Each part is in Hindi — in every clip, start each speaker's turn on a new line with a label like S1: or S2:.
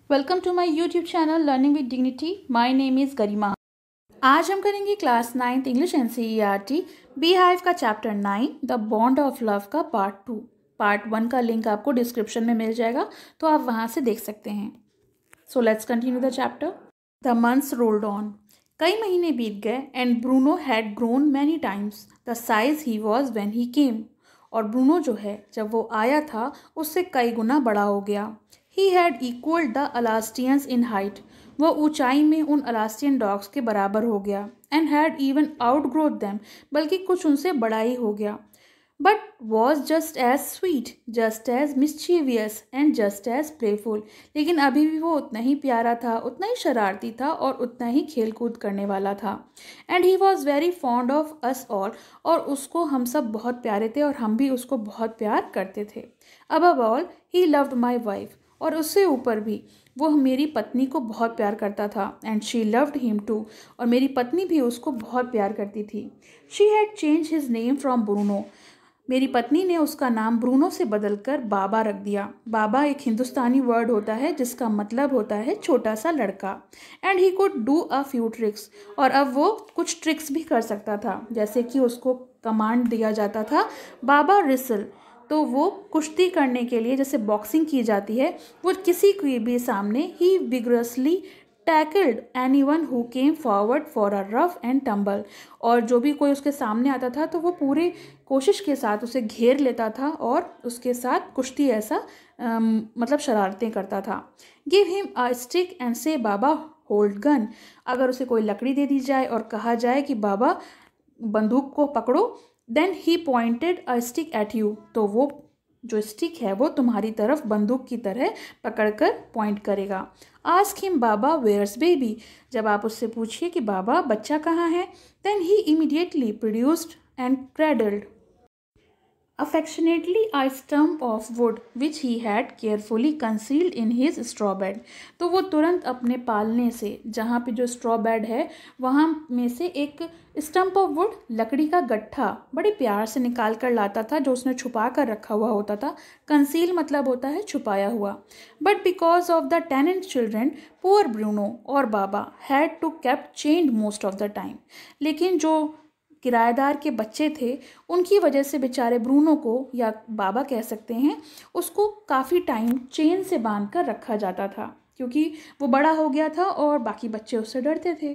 S1: Welcome to my YouTube channel learning with dignity. My name is Garima. आज हम करेंगे class 9th English NCERT beehive का chapter 9 the bond of love का पार्ट 2। पार्ट 1 का लिंक आपको डिस्क्रिप्शन में मिल जाएगा, तो आप वहाँ से देख सकते हैं। So let's continue the chapter. The months rolled on. कई महीने बीत गए and Bruno had grown many times the size he was when he came. और ब्रूनो जो है जब वो आया था उससे कई गुना बड़ा हो गया। He had equalled the Alsatians in height. वो ऊंचाई में उन अलास्टियन डॉग्स के बराबर हो गया। And had even outgrown them, बल्कि कुछ उनसे बड़ा ही हो गया। But was just as sweet, just as mischievous and just as playful. लेकिन अभी भी वो उतना ही प्यारा था, उतना ही शरारती था और उतना ही खेल कूद करने वाला था। And he was very fond of us all. और उसको हम सब बहुत प्यारे थे और हम भी उसको बहुत प्यार करते थे। Above all he loved my wife. और उससे ऊपर भी वो मेरी पत्नी को बहुत प्यार करता था। And she loved him too. और मेरी पत्नी भी उसको बहुत प्यार करती थी। She had change his name from Bruno. मेरी पत्नी ने उसका नाम ब्रूनो से बदलकर बाबा रख दिया। बाबा एक हिंदुस्तानी वर्ड होता है जिसका मतलब होता है छोटा सा लड़का। And he could do a few tricks. और अब वो कुछ ट्रिक्स भी कर सकता था, जैसे कि उसको कमांड दिया जाता था बाबा रिसल। तो वो कुश्ती करने के लिए, जैसे बॉक्सिंग की जाती है, वो किसी के भी सामने he vigorously tackled anyone who came forward for a rough and tumble. और जो भी कोई उसके सामने आता था तो वो पूरे कोशिश के साथ उसे घेर लेता था और उसके साथ कुश्ती ऐसा मतलब शरारतें करता था। Give him a stick and से बाबा होल्ड गन। अगर उसे कोई लकड़ी दे दी जाए और कहा जाए कि बाबा बंदूक को पकड़ो, then he pointed a stick at you. तो वो जो स्टिक है वो तुम्हारी तरफ बंदूक की तरह पकड़कर पॉइंट करेगा। Ask him Baba where's baby. जब आप उससे पूछिए कि बाबा बच्चा कहाँ है, then he immediately produced and cradled affectionately a stump of wood which he had carefully concealed in his straw bed। तो वो तुरंत अपने पालने से, जहाँ पे जो स्ट्रॉ बेड है वहाँ में से एक स्टम्प ऑफ वुड, लकड़ी का गट्ठा, बड़े प्यार से निकाल कर लाता था, जो उसने छुपा कर रखा हुआ होता था। कंसील मतलब होता है छुपाया हुआ। But because of the tenant children poor Bruno और Baba had to kept chained most of the time. लेकिन जो किराएदार के बच्चे थे उनकी वजह से बेचारे ब्रूनो को, या बाबा कह सकते हैं, उसको काफ़ी टाइम चेन से बांध कर रखा जाता था, क्योंकि वो बड़ा हो गया था और बाकी बच्चे उससे डरते थे।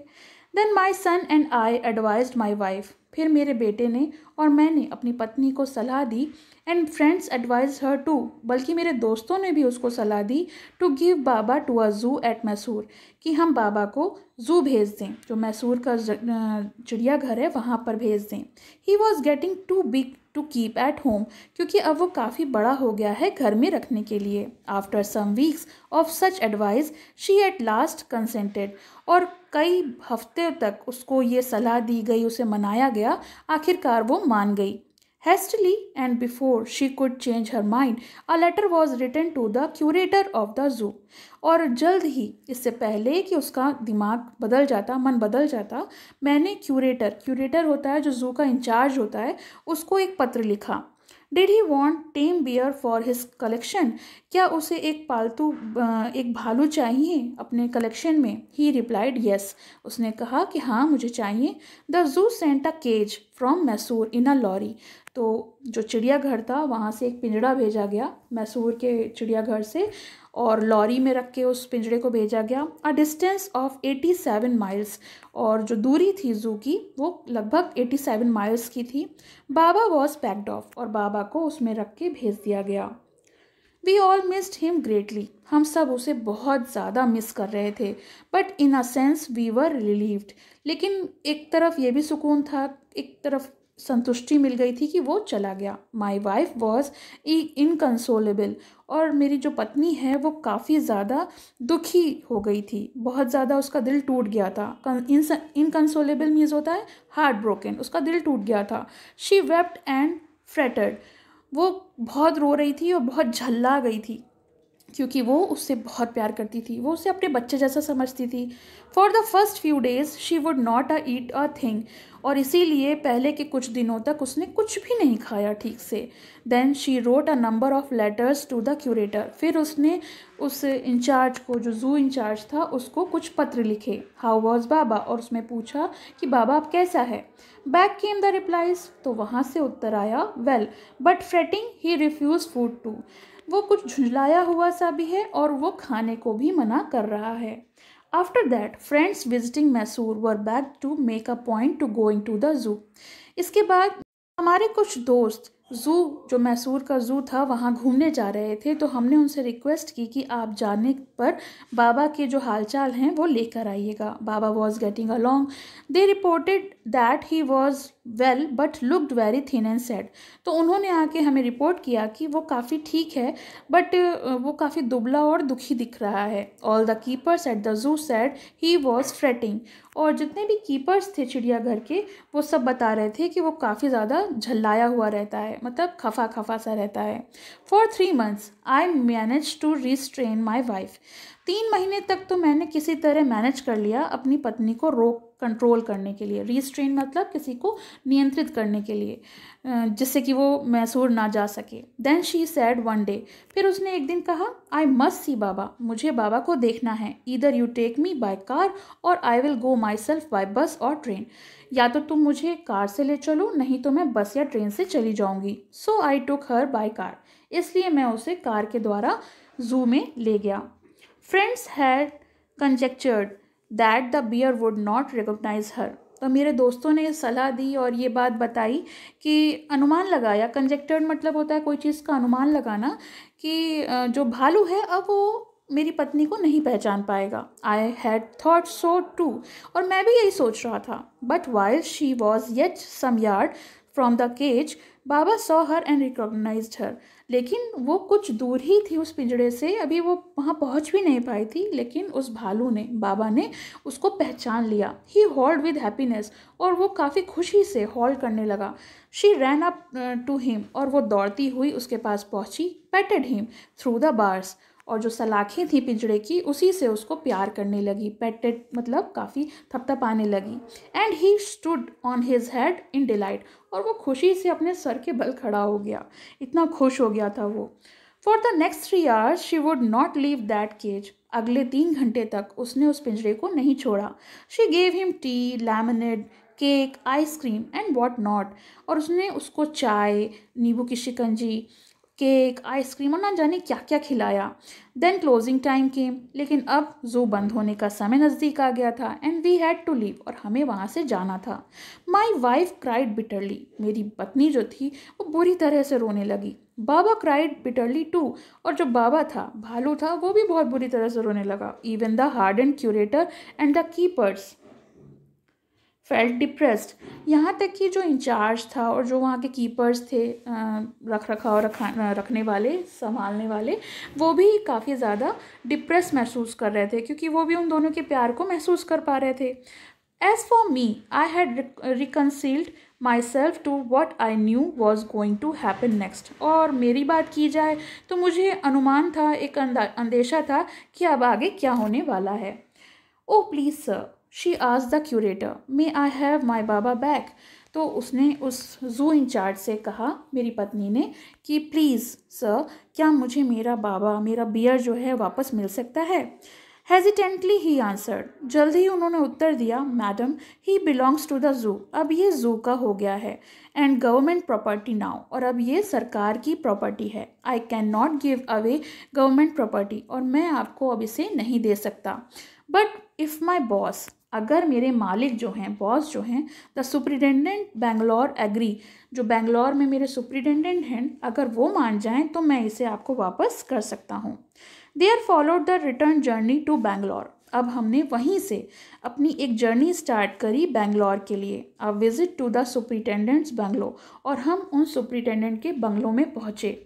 S1: Then my son and I advised my wife. फिर मेरे बेटे ने और मैंने अपनी पत्नी को सलाह दी। And friends advise her to. बल्कि मेरे दोस्तों ने भी उसको सलाह दी to give Baba to a zoo at Mysore, कि हम बाबा को जू भेज दें, जो मैसूर का चिड़ियाघर है वहाँ पर भेज दें। He was getting too big to keep at home. क्योंकि अब वो काफ़ी बड़ा हो गया है घर में रखने के लिए। After some weeks of such advice she at last consented. और कई हफ्ते तक उसको ये सलाह दी गई, उसे मनाया गया, आखिरकार वो मान गई। Hastily and before she could change her mind, a letter was written to the curator of the zoo। और जल्द ही, इससे पहले कि उसका दिमाग बदल जाता, मन बदल जाता, मैंने क्यूरेटर होता है जो जू का इंचार्ज होता है, उसको एक पत्र लिखा। Did he want tame bear for his collection. क्या उसे एक पालतू एक भालू चाहिए अपने कलेक्शन में? He replied yes. उसने कहा कि हाँ मुझे चाहिए। The zoo sent a cage from Mysore in a lorry. तो जो चिड़ियाघर था वहाँ से एक पिंजड़ा भेजा गया मैसूर के चिड़ियाघर से, और लॉरी में रख के उस पिंजड़े को भेजा गया। A distance of 87 miles. और जो दूरी थी जू की वो लगभग 87 माइल्स की थी। Baba was packed off. और बाबा को उसमें रख के भेज दिया गया। We all missed him greatly. हम सब उसे बहुत ज़्यादा मिस कर रहे थे। But in a sense we were relieved. लेकिन एक तरफ ये भी सुकून था, एक तरफ संतुष्टि मिल गई थी कि वो चला गया। My wife was inconsolable. और मेरी जो पत्नी है वो काफ़ी ज़्यादा दुखी हो गई थी, बहुत ज़्यादा उसका दिल टूट गया था। इनकंसोलेबल मीन्स होता है हार्ट ब्रोकन, उसका दिल टूट गया था। She wept and fretted. वो बहुत रो रही थी और बहुत झल्ला गई थी। क्योंकि वो उससे बहुत प्यार करती थी, वो उसे अपने बच्चे जैसा समझती थी। For the first few days she would not eat a thing, और इसीलिए पहले के कुछ दिनों तक उसने कुछ भी नहीं खाया ठीक से। Then she wrote a number of letters to the curator, फिर उसने उस इंचार्ज को, जो जू इंचार्ज था, उसको कुछ पत्र लिखे। हाउ वॉज बाबा, और उसमें पूछा कि बाबा अब कैसा है। बैक केम द रिप्लाइज, तो वहाँ से उत्तर आया, well but fretting he refuse food too, वो कुछ झुंझलाया हुआ सा भी है और वो खाने को भी मना कर रहा है। After that friends visiting Mysore were back to make a point to going to the zoo. इसके बाद हमारे कुछ दोस्त जू, जो मैसूर का जू था, वहाँ घूमने जा रहे थे, तो हमने उनसे रिक्वेस्ट की कि आप जाने पर बाबा के जो हालचाल हैं वो लेकर आइएगा। Baba was getting along, they reported that he was well but looked very thin and sad, तो उन्होंने आके हमें रिपोर्ट किया कि वो काफ़ी ठीक है बट वो काफ़ी दुबला और दुखी दिख रहा है। All the keepers at the zoo sad he was fretting, और जितने भी कीपर्स थे चिड़ियाघर के, वो सब बता रहे थे कि वो काफ़ी ज़्यादा झल्लाया हुआ रहता है, मतलब खफा खफा सा रहता है। For 3 months I manage to restrain my wife, 3 महीने तक तो मैंने किसी तरह मैनेज कर लिया अपनी पत्नी को रोक कंट्रोल करने के लिए। रिस्ट्रेन मतलब किसी को नियंत्रित करने के लिए, जिससे कि वो मैसूर ना जा सके। Then she said one day, फिर उसने एक दिन कहा, आई मस्ट सी बाबा, मुझे बाबा को देखना है। Either you take me by car or I will go myself by bus or train, या तो तुम मुझे कार से ले चलो, नहीं तो मैं बस या ट्रेन से चली जाऊंगी। सो आई टुक हर बाय कार, इसलिए मैं उसे कार के द्वारा जू में ले गया। Friends had conjectured that the bear would not recognise her, तो मेरे दोस्तों ने सलाह दी और ये बात बताई कि अनुमान लगाया, कंजेक्टर्ड मतलब होता है कोई चीज़ का अनुमान लगाना, कि जो भालू है अब वो मेरी पत्नी को नहीं पहचान पाएगा। I had thought so too, और मैं भी यही सोच रहा था। But while she was yet some yard from the cage, Baba saw her and recognised her, लेकिन वो कुछ दूर ही थी उस पिंजड़े से, अभी वो वहाँ पहुँच भी नहीं पाई थी, लेकिन उस भालू ने, बाबा ने उसको पहचान लिया। ही हॉल्ड विद हैप्पीनेस, और वो काफ़ी खुशी से हॉल्ड करने लगा। She ran up to him, और वो दौड़ती हुई उसके पास पहुँची। Patted him through the bars, और जो सलाखें थी पिंजड़े की, उसी से उसको प्यार करने लगी। पेटेड मतलब काफ़ी थपथपाने लगी। And he stood on his head in delight, और वो खुशी से अपने सर के बल खड़ा हो गया, इतना खुश हो गया था वो। For the next 3 hours she would not leave that cage, अगले 3 घंटे तक उसने उस पिंजरे को नहीं छोड़ा। She gave him T, lemonade, cake, ice cream and what not, और उसने उसको चाय, नींबू की शिकंजी, केक, आइसक्रीम और ना जाने क्या क्या खिलाया। देन क्लोजिंग टाइम केम, लेकिन अब जू बंद होने का समय नज़दीक आ गया था। And we had to leave, और हमें वहाँ से जाना था। माई वाइफ क्राइड बिटरली, मेरी पत्नी जो थी वो बुरी तरह से रोने लगी। बाबा क्राइड बिटरली टू, और जो बाबा था, भालू था, वो भी बहुत बुरी तरह से रोने लगा। Even the harden curator and the keepers felt depressed, यहाँ तक कि जो इंचार्ज था और जो वहाँ के कीपर्स थे, रख रखाव रखने वाले, संभालने वाले, वो भी काफ़ी ज़्यादा डिप्रेस महसूस कर रहे थे, क्योंकि वो भी उन दोनों के प्यार को महसूस कर पा रहे थे। As for me I had reconciled myself to what I knew was going to happen next, और मेरी बात की जाए तो मुझे अनुमान था, एक अंदेशा था कि अब आगे क्या होने वाला है। ओ please sir, she asked the curator, may I have my Baba back, तो उसने उस जू इंचार्ज से कहा, मेरी पत्नी ने, कि प्लीज़ सर, क्या मुझे मेरा बाबा, मेरा बियर जो है वापस मिल सकता है। हेजिटेंटली ही आंसर्ड, जल्द ही उन्होंने उत्तर दिया, madam he belongs to the zoo, अब ये जू का हो गया है, एंड गवर्नमेंट प्रॉपर्टी नाउ, और अब ये सरकार की प्रॉपर्टी है। I can not give away government property, और मैं आपको अब इसे नहीं दे सकता। बट इफ़ माई बॉस, अगर मेरे मालिक जो हैं, बॉस जो हैं, द सुप्रिटेंडेंट बेंगलोर एग्री, जो बेंगलोर में मेरे सुप्रिटेंडेंट हैं, अगर वो मान जाएं तो मैं इसे आपको वापस कर सकता हूँ। There followed the return journey to Bangalore, अब हमने वहीं से अपनी एक जर्नी स्टार्ट करी बेंगलोर के लिए। A visit to the superintendent's bungalow, और हम उन सुप्रिटेंडेंट के बंगलों में पहुँचे।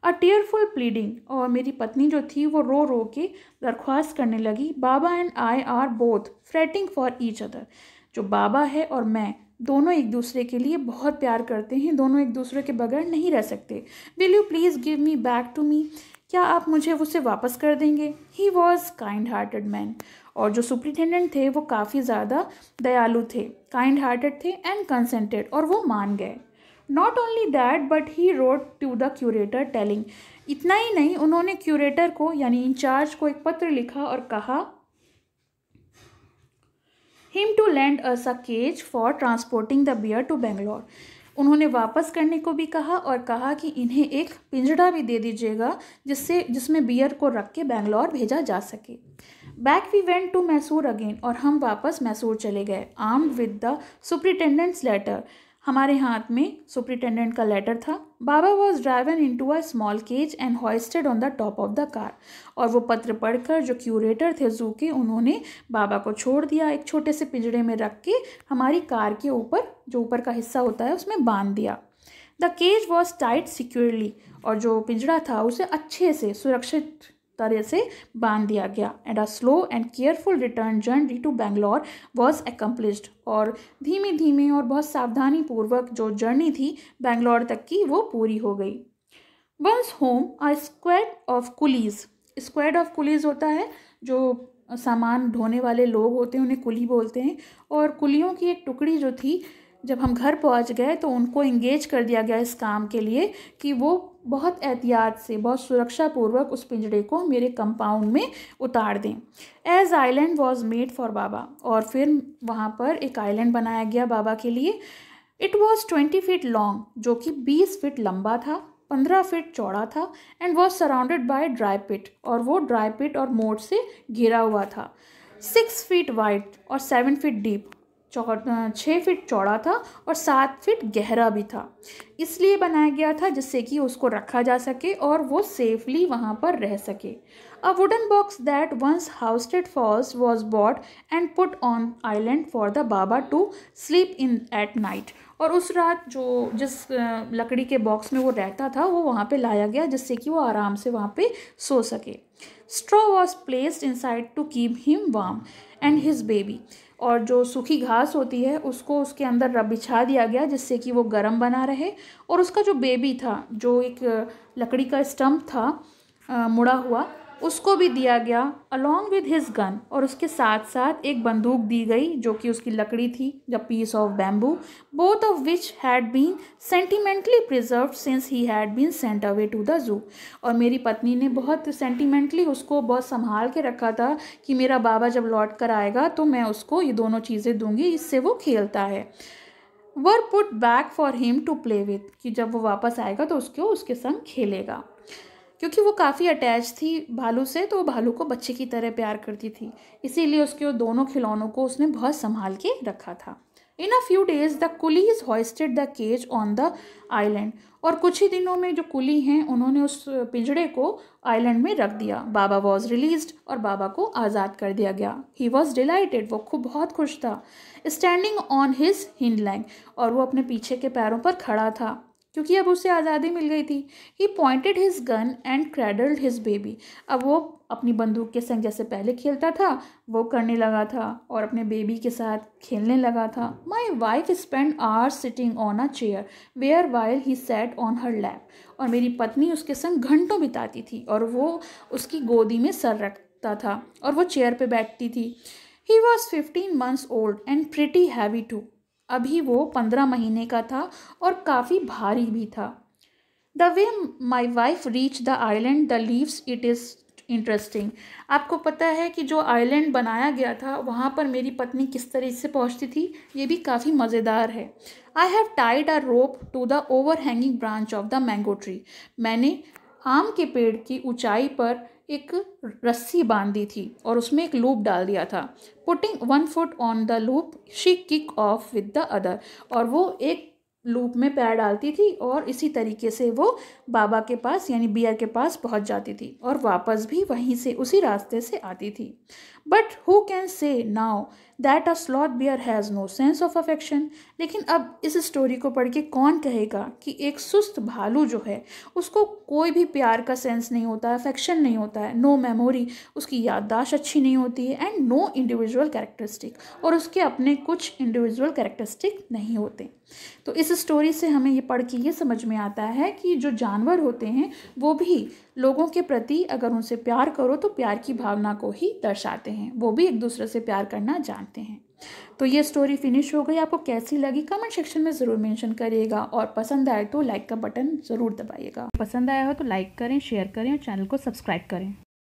S1: अ टीयरफुल प्लीडिंग, और मेरी पत्नी जो थी वो रो रो के दरख्वास्त करने लगी, Baba and I are both fretting for each other, जो बाबा है और मैं दोनों एक दूसरे के लिए बहुत प्यार करते हैं, दोनों एक दूसरे के बगैर नहीं रह सकते। Will you please give me back to me, क्या आप मुझे उसे वापस कर देंगे? He was kind hearted man. और जो सुपरिटेंडेंट थे वो काफ़ी ज़्यादा दयालु थे, काइंड हार्टेड थे एंड कंसेंटेड, और वो मान गए। Not only that but he wrote to the curator telling. इतना ही नहीं, उन्होंने क्यूरेटर को यानी इंचार्ज को एक पत्र लिखा और कहा him to lend us a cage for transporting the bear to Bangalore. उन्होंने वापस करने को भी कहा और कहा कि इन्हें एक पिंजड़ा भी दे दीजिएगा जिसमें बियर को रख के बेंगलोर भेजा जा सके। Back we went to Mysore again, और हम वापस मैसूर चले गए, armed with the superintendent's letter. हमारे हाथ में सुपरिटेंडेंट का लेटर था। Baba was driven into a small cage and hoisted on the top of the car. और वो पत्र पढ़कर जो क्यूरेटर थे जू के, उन्होंने बाबा को छोड़ दिया, एक छोटे से पिंजड़े में रख के हमारी कार के ऊपर, जो ऊपर का हिस्सा होता है, उसमें बांध दिया। The cage was tied securely, और जो पिंजड़ा था उसे अच्छे से सुरक्षित तरह से बांध दिया गया। And a slow and careful return journey to Bangalore was accomplished. और धीमे धीमे और बहुत सावधानी पूर्वक जो जर्नी थी बेंगलोर तक की, वो पूरी हो गई। Once home a squad of coolies. Squad of coolies होता है जो सामान ढोने वाले लोग होते हैं, उन्हें कुली बोलते हैं। और कुलियों की एक टुकड़ी जो थी, जब हम घर पहुंच गए तो उनको इंगेज कर दिया गया इस काम के लिए कि वो बहुत एहतियात से, बहुत सुरक्षापूर्वक उस पिंजड़े को मेरे कंपाउंड में उतार दें। As island was made for Baba. और फिर वहाँ पर एक आइलैंड बनाया गया बाबा के लिए। इट वॉज 20 फीट लॉन्ग, जो कि 20 फीट लंबा था, 15 फीट चौड़ा था, and was surrounded by dry pit. और वो ड्राई पिट और मोट से घिरा हुआ था। 6 फीट वाइड और 7 फीट डीप, 6 फीट चौड़ा था और 7 फीट गहरा भी था। इसलिए बनाया गया था जिससे कि उसको रखा जा सके और वो सेफली वहाँ पर रह सके। A wooden box that once housed fowls was bought and put on island for the Baba to sleep in at night. और उस रात जो जिस लकड़ी के बॉक्स में वो रहता था, वो वहाँ पे लाया गया जिससे कि वो आराम से वहाँ पे सो सके। Straw was placed inside to keep him warm and his baby. और जो सूखी घास होती है उसको उसके अंदर बिछा दिया गया जिससे कि वो गर्म बना रहे। और उसका जो बेबी था, जो एक लकड़ी का स्टम्प था मुड़ा हुआ, उसको भी दिया गया अलॉन्ग विद हिज गन। और उसके साथ साथ एक बंदूक दी गई जो कि उसकी लकड़ी थी, the piece of bamboo, both of which had been sentimentally preserved since he had been sent away to the zoo. और मेरी पत्नी ने बहुत सेंटिमेंटली उसको बहुत संभाल के रखा था कि मेरा बाबा जब लौट कर आएगा तो मैं उसको ये दोनों चीज़ें दूंगी, इससे वो खेलता है। Were put back for him to play with, कि जब वो वापस आएगा तो उसके संग खेलेगा। क्योंकि वो काफ़ी अटैच थी भालू से, तो वो भालू को बच्चे की तरह प्यार करती थी, इसीलिए उसके दोनों खिलौनों को उसने बहुत संभाल के रखा था। In a few days the coolies hoisted the cage on the island. और कुछ ही दिनों में जो कुली हैं उन्होंने उस पिंजड़े को आइलैंड में रख दिया। बाबा वॉज रिलीज्ड, और बाबा को आज़ाद कर दिया गया। ही वॉज डिलाइटेड, वो बहुत खुश था। Standing on his hind lag, और वो अपने पीछे के पैरों पर खड़ा था क्योंकि अब उसे आज़ादी मिल गई थी। He pointed his gun and cradled his baby. अब वो अपनी बंदूक के संग जैसे पहले खेलता था वो करने लगा था और अपने बेबी के साथ खेलने लगा था। My wife spend hours sitting on a chair where while he sat on her lap. और मेरी पत्नी उसके संग घंटों बिताती थी और वो उसकी गोदी में सर रखता था और वो चेयर पे बैठती थी। He was 15 months old and pretty heavy too. अभी वो 15 महीने का था और काफ़ी भारी भी था। The way my wife reach the island the leaves it is interesting. आपको पता है कि जो आइलैंड बनाया गया था वहाँ पर मेरी पत्नी किस तरह से पहुँचती थी, ये भी काफ़ी मज़ेदार है। I have tied a rope to the over hanging branch of the mango tree. मैंने आम के पेड़ की ऊंचाई पर एक रस्सी बांधी थी और उसमें एक लूप डाल दिया था। Putting 1 foot on the loop she kick off with the other. और वो एक लूप में पैर डालती थी और इसी तरीके से वो बाबा के पास यानी बियर के पास पहुंच जाती थी और वापस भी वहीं से उसी रास्ते से आती थी। But who can say now that a sloth bear has no sense of affection. लेकिन अब इस स्टोरी को पढ़ के कौन कहेगा कि एक सुस्त भालू जो है उसको कोई भी प्यार का सेंस नहीं होता है, अफेक्शन नहीं होता है, नो मेमोरी, उसकी याददाश्त अच्छी नहीं होती है, एंड नो इंडिविजुअल कैरेक्टरिस्टिक, और उसके अपने कुछ इंडिविजुअल कैरेक्टरिस्टिक नहीं होते। तो इस स्टोरी से हमें ये पढ़ के ये समझ में आता है कि जो जानवर होते हैं वो भी लोगों के प्रति अगर उनसे प्यार करो तो प्यार की भावना को ही दर्शाते हैं, वो भी एक दूसरे से प्यार करना जानते हैं। तो ये स्टोरी फिनिश हो गई। आपको कैसी लगी कमेंट सेक्शन में ज़रूर मेंशन करिएगा, और पसंद आए तो लाइक का बटन ज़रूर दबाइएगा। पसंद आया हो तो लाइक करें, शेयर करें और चैनल को सब्सक्राइब करें।